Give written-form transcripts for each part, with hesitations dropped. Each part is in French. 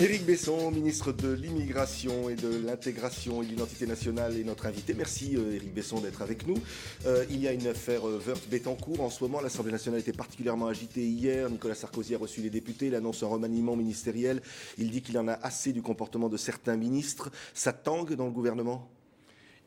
Éric Besson, ministre de l'Immigration et de l'Intégration et de l'Identité nationale, est notre invité. Merci Éric Besson d'être avec nous. Il y a une affaire Woerth-Bettencourt en ce moment. L'Assemblée nationale était particulièrement agitée hier. Nicolas Sarkozy a reçu les députés. Il annonce un remaniement ministériel. Il dit qu'il en a assez du comportement de certains ministres. Ça tangue dans le gouvernement ?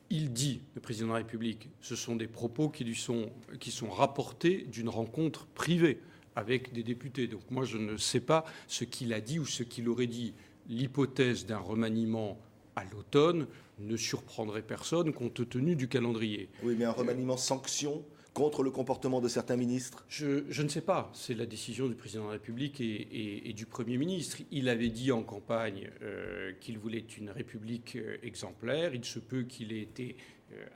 Il dit, le président de la République, ce sont des propos qui sont rapportés d'une rencontre privée avec des députés. Donc moi, je ne sais pas ce qu'il a dit ou ce qu'il aurait dit. L'hypothèse d'un remaniement à l'automne ne surprendrait personne compte tenu du calendrier. Oui, mais un remaniement sanction contre le comportement de certains ministres ? Je ne sais pas. C'est la décision du président de la République et du Premier ministre. Il avait dit en campagne qu'il voulait une République exemplaire. Il se peut qu'il ait été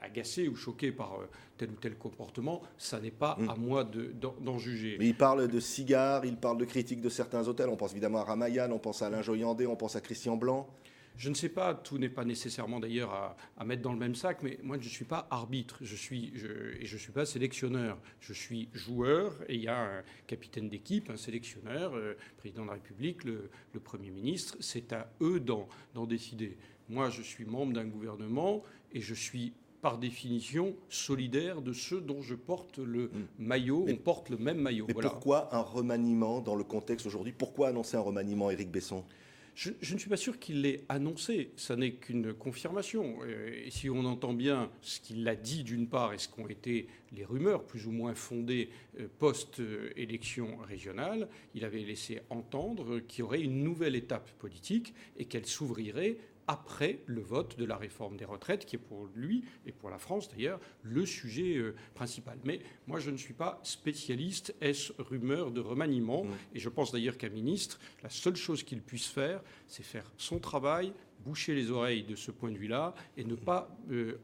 agacé ou choqué par tel ou tel comportement. Ça n'est pas à moi d'en juger. Mais il parle de cigares, il parle de critiques de certains hôtels. On pense évidemment à Ramayan, on pense à Alain Joyandet, on pense à Christian Blanc. Je ne sais pas, tout n'est pas nécessairement d'ailleurs à mettre dans le même sac, mais moi je ne suis pas arbitre, je ne suis pas sélectionneur. Je suis joueur et il y a un capitaine d'équipe, un sélectionneur, président de la République, le Premier ministre. C'est à eux d'en décider. Moi je suis membre d'un gouvernement et je suis par définition solidaire de ceux dont je porte le maillot. On porte le même maillot. Mais voilà. Pourquoi un remaniement dans le contexte aujourd'hui ? Pourquoi annoncer un remaniement, Éric Besson ? Je ne suis pas sûr qu'il l'ait annoncé, ça n'est qu'une confirmation. Et si on entend bien ce qu'il a dit d'une part et ce qu'ont été les rumeurs plus ou moins fondées post-élection régionale, il avait laissé entendre qu'il y aurait une nouvelle étape politique et qu'elle s'ouvrirait après le vote de la réforme des retraites, qui est pour lui, et pour la France d'ailleurs, le sujet principal. Mais moi, je ne suis pas spécialiste, est-ce rumeur de remaniement ? Et je pense d'ailleurs qu'un ministre, la seule chose qu'il puisse faire, c'est faire son travail, boucher les oreilles de ce point de vue-là, et ne pas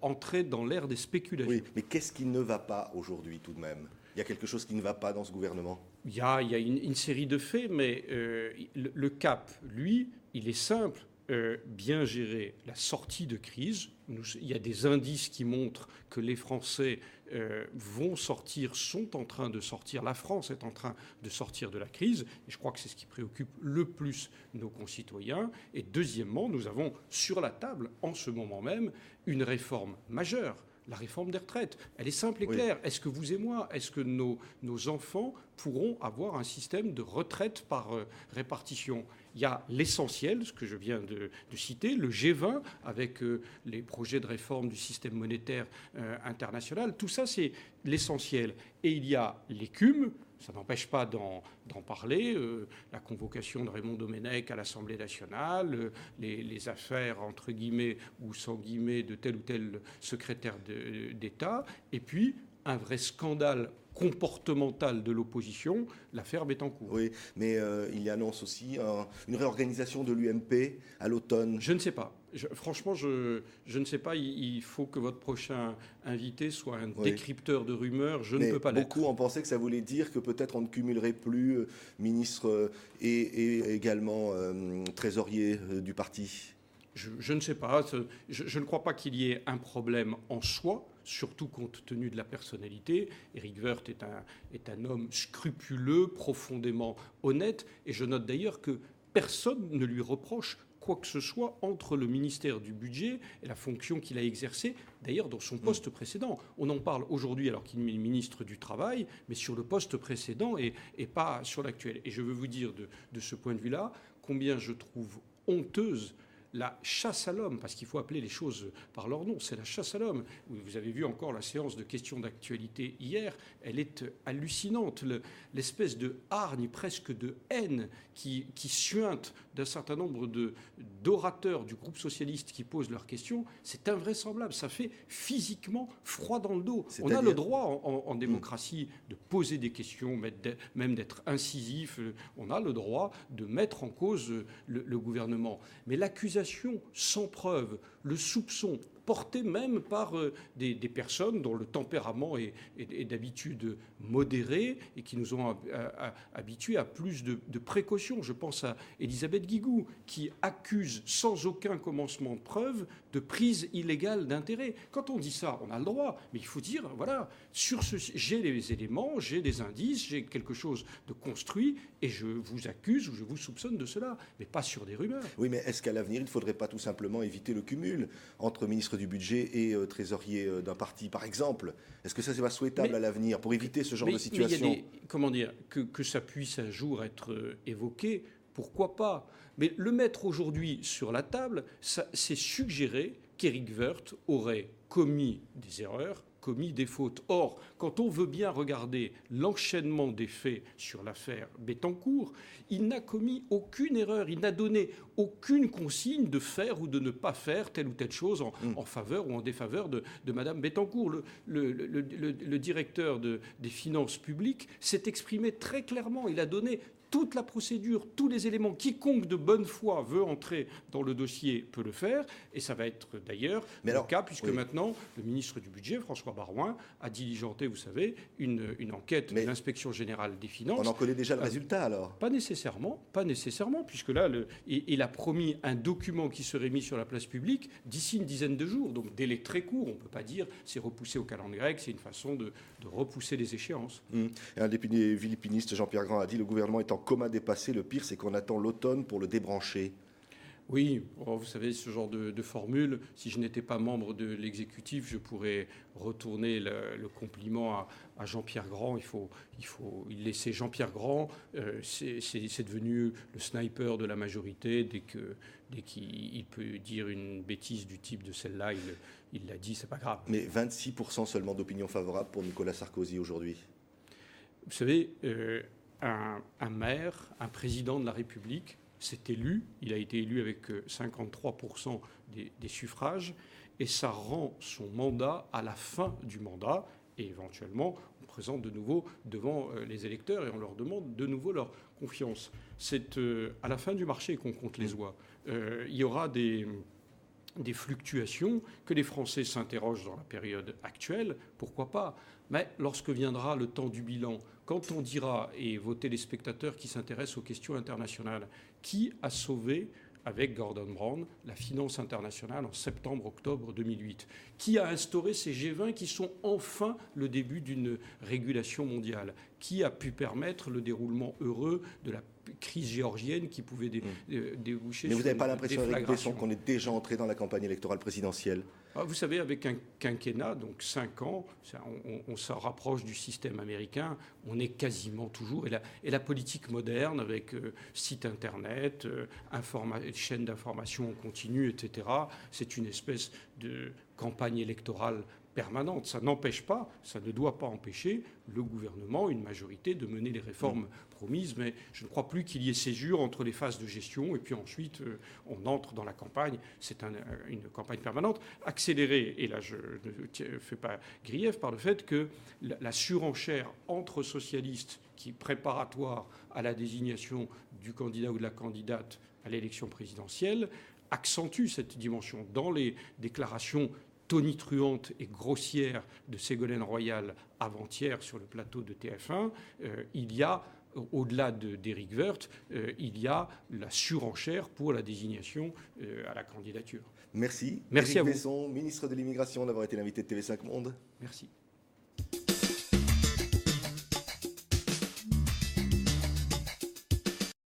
entrer dans l'ère des spéculations. Oui, mais qu'est-ce qui ne va pas aujourd'hui tout de même ? Il y a quelque chose qui ne va pas dans ce gouvernement ? Il y a une série de faits, mais le cap, lui, il est simple. Bien gérer la sortie de crise. Il y a des indices qui montrent que les Français vont sortir, sont en train de sortir, la France est en train de sortir de la crise, et je crois que c'est ce qui préoccupe le plus nos concitoyens. Et deuxièmement, nous avons sur la table, en ce moment même, une réforme majeure, la réforme des retraites. Elle est simple et claire. Est-ce que vous et moi, est-ce que nos enfants pourront avoir un système de retraite par répartition ? Il y a l'essentiel, ce que je viens de citer, le G20, avec les projets de réforme du système monétaire international. Tout ça, c'est l'essentiel. Et il y a l'écume. Ça n'empêche pas d'en parler. La convocation de Raymond Domenech à l'Assemblée nationale, les affaires, entre guillemets ou sans guillemets, de tel ou tel secrétaire d'État. Et puis, un vrai scandale comportemental de l'opposition, l'affaire Bettencourt. Oui, mais il y annonce aussi une réorganisation de l'UMP à l'automne. Je ne sais pas. Franchement, je ne sais pas. Il faut que votre prochain invité soit un décrypteur de rumeurs. Je ne peux pas l'être. Beaucoup ont pensé que ça voulait dire que peut-être on ne cumulerait plus ministre et également trésorier du parti. Je ne sais pas. Je ne crois pas qu'il y ait un problème en soi, surtout compte tenu de la personnalité. Éric Woerth est un homme scrupuleux, profondément honnête. Et je note d'ailleurs que personne ne lui reproche quoi que ce soit entre le ministère du Budget et la fonction qu'il a exercée, d'ailleurs dans son poste précédent. On en parle aujourd'hui alors qu'il est ministre du Travail, mais sur le poste précédent et pas sur l'actuel. Et je veux vous dire de ce point de vue-là combien je trouve honteuse la chasse à l'homme, parce qu'il faut appeler les choses par leur nom, c'est la chasse à l'homme. Vous avez vu encore la séance de questions d'actualité hier, elle est hallucinante. L'espèce de hargne, presque de haine qui suinte d'un certain nombre d'orateurs du groupe socialiste qui posent leurs questions, c'est invraisemblable. Ça fait physiquement froid dans le dos. On a le droit en démocratie de poser des questions, même d'être incisif. On a le droit de mettre en cause le gouvernement. Mais l'accusation sans preuve, le soupçon porté même par des personnes dont le tempérament est d'habitude modéré et qui nous ont habitués à plus de précautions. Je pense à Elisabeth Guigou, qui accuse sans aucun commencement de preuve de prise illégale d'intérêt. Quand on dit ça, on a le droit, mais il faut dire, voilà, j'ai les éléments, j'ai des indices, j'ai quelque chose de construit, et je vous accuse ou je vous soupçonne de cela, mais pas sur des rumeurs. Oui, mais est-ce qu'à l'avenir, il ne faudrait pas tout simplement éviter le cumul entre ministre du budget et trésorier d'un parti, par exemple? Est-ce que ça, c'est pas souhaitable à l'avenir pour éviter ce genre de situation? Mais il y a comment dire, que ça puisse un jour être évoqué, pourquoi pas? Mais le mettre aujourd'hui sur la table, c'est suggérer qu'Éric Woerth aurait commis des erreurs, commis des fautes. Or, quand on veut bien regarder l'enchaînement des faits sur l'affaire Bettencourt, il n'a commis aucune erreur, il n'a donné aucune consigne de faire ou de ne pas faire telle ou telle chose en faveur ou en défaveur de Mme Bettencourt. Le directeur des finances publiques s'est exprimé très clairement, il a donné toute la procédure, tous les éléments. Quiconque de bonne foi veut entrer dans le dossier peut le faire. Et ça va être d'ailleurs le cas, puisque maintenant, le ministre du Budget, François Baroin, a diligenté, vous savez, une enquête de l'Inspection générale des finances. On en connaît déjà le résultat, alors? Pas nécessairement, puisque là, il a promis un document qui serait mis sur la place publique d'ici une dizaine de jours. Donc, délai très court. On ne peut pas dire c'est repoussé au calendrier grec, c'est une façon de repousser les échéances. Un député vilipiniste, Jean-Pierre Grand, a dit le gouvernement est en coma dépassé. Le pire, c'est qu'on attend l'automne pour le débrancher. Oui, vous savez, ce genre de formule, si je n'étais pas membre de l'exécutif, je pourrais retourner le compliment à Jean-Pierre Grand. Il faut laisser Jean-Pierre Grand, c'est devenu le sniper de la majorité. Dès qu'il peut dire une bêtise du type de celle-là, il l'a dit, c'est pas grave. Mais 26% seulement d'opinion favorable pour Nicolas Sarkozy aujourd'hui. Vous savez, un maire, un président de la République, s'est élu, il a été élu avec 53% des suffrages, et ça rend son mandat à la fin du mandat, et éventuellement on présente de nouveau devant les électeurs et on leur demande de nouveau leur confiance. C'est à la fin du marché qu'on compte les oies. Il y aura des fluctuations, que les Français s'interrogent dans la période actuelle, pourquoi pas. Mais lorsque viendra le temps du bilan, quand on dira, et vos téléspectateurs qui s'intéressent aux questions internationales, qui a sauvé, avec Gordon Brown, la finance internationale en septembre-octobre 2008? Qui a instauré ces G20 qui sont enfin le début d'une régulation mondiale? Qui a pu permettre le déroulement heureux de la crise géorgienne qui pouvait déboucher sur... Mais vous n'avez pas l'impression, Éric Besson, qu'on est déjà entré dans la campagne électorale présidentielle? Vous savez, avec un quinquennat, donc 5 ans, on se rapproche du système américain, on est quasiment toujours... Et la politique moderne, avec site Internet, chaîne d'information en continu, etc., c'est une espèce de campagne électorale permanente. Ça n'empêche pas, ça ne doit pas empêcher le gouvernement, une majorité, de mener les réformes promises, mais je ne crois plus qu'il y ait césure entre les phases de gestion et puis ensuite on entre dans la campagne. C'est une campagne permanente, accélérée, et là je ne fais pas grief, par le fait que la surenchère entre socialistes qui est préparatoire à la désignation du candidat ou de la candidate à l'élection présidentielle accentue cette dimension. Dans les déclarations tonitruante et grossière de Ségolène Royal avant-hier sur le plateau de TF1, il y a, au-delà d'Éric Woerth, il y a la surenchère pour la désignation à la candidature. Merci. Merci Éric à vous. Besson, ministre de l'Immigration, d'avoir été l'invité de TV5 Monde. Merci.